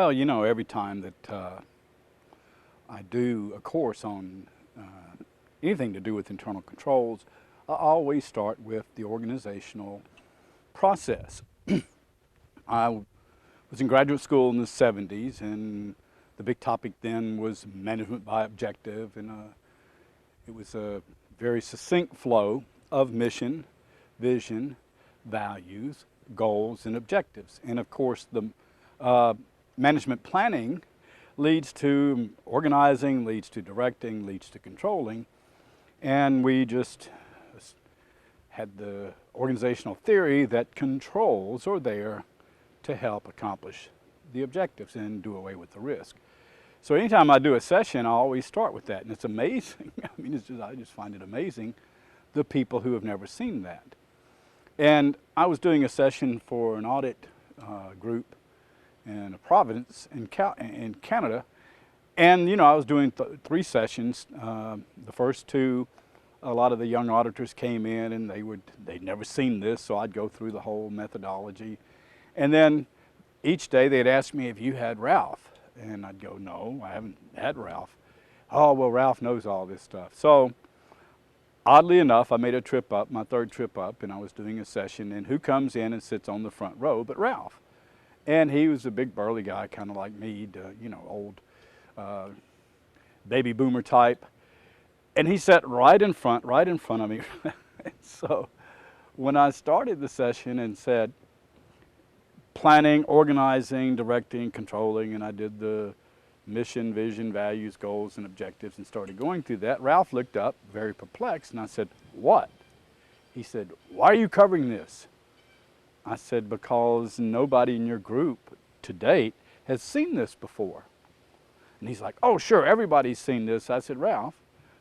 Well, you know, every time that I do a course on anything to do with internal controls, I always start with the organizational process. I was in graduate school in the 70s, and the big topic then was management by objective, and it was a very succinct flow of mission, vision, values, goals, and objectives. And of course, the management planning leads to organizing, leads to directing, leads to controlling. And we just had the organizational theory that controls are there to help accomplish the objectives and do away with the risk. So anytime I do a session, I always start with that. And it's amazing. I mean, I just find it amazing, the people who have never seen that. And I was doing a session for an audit group in Providence in Canada. And, you know, I was doing 3 sessions. The first 2, a lot of the young auditors came in and they'd never seen this, so I'd go through the whole methodology. And then each day they'd ask me, have you had Ralph? And I'd go, no, I haven't had Ralph. Oh, well, Ralph knows all this stuff. So oddly enough, I made a trip up, my 3rd trip up, and I was doing a session, and who comes in and sits on the front row but Ralph? And he was a big burly guy, kind of like me, you know, old baby boomer type. And he sat right in front of me. So when I started the session and said, planning, organizing, directing, controlling, and I did the mission, vision, values, goals, and objectives and started going through that, Ralph looked up very perplexed, and I said, what? He said, why are you covering this? I said, because nobody in your group to date has seen this before. And he's like, oh, sure, everybody's seen this. I said, Ralph,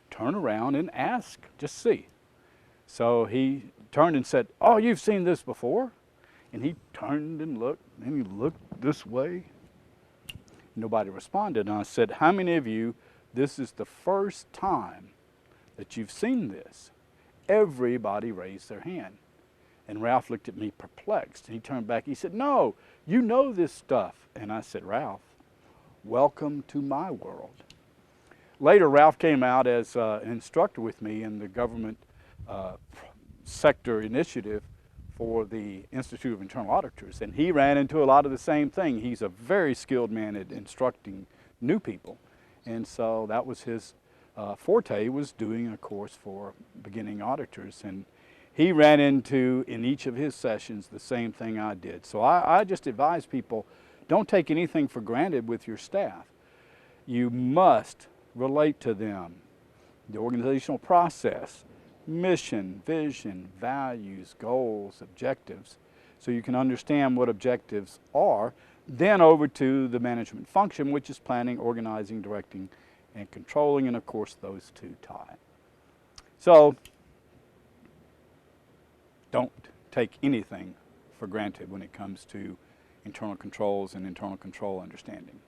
turn around and ask, just see. So he turned and said, oh, you've seen this before? And he turned and looked, and he looked this way. Nobody responded. And I said, how many of you, this is the first time that you've seen this? Everybody raised their hand. And Ralph looked at me perplexed. And he turned back. He said, no, you know this stuff. And I said, Ralph, welcome to my world. Later, Ralph came out as an instructor with me in the government sector initiative for the Institute of Internal Auditors, and he ran into a lot of the same thing. He's a very skilled man at instructing new people, and so that was his forte, was doing a course for beginning auditors, and he ran into, in each of his sessions, the same thing I did. So I just advise people, don't take anything for granted with your staff. You must relate to them, the organizational process, mission, vision, values, goals, objectives, so you can understand what objectives are, then over to the management function, which is planning, organizing, directing, and controlling, and of course those 2 tie. So don't take anything for granted when it comes to internal controls and internal control understanding.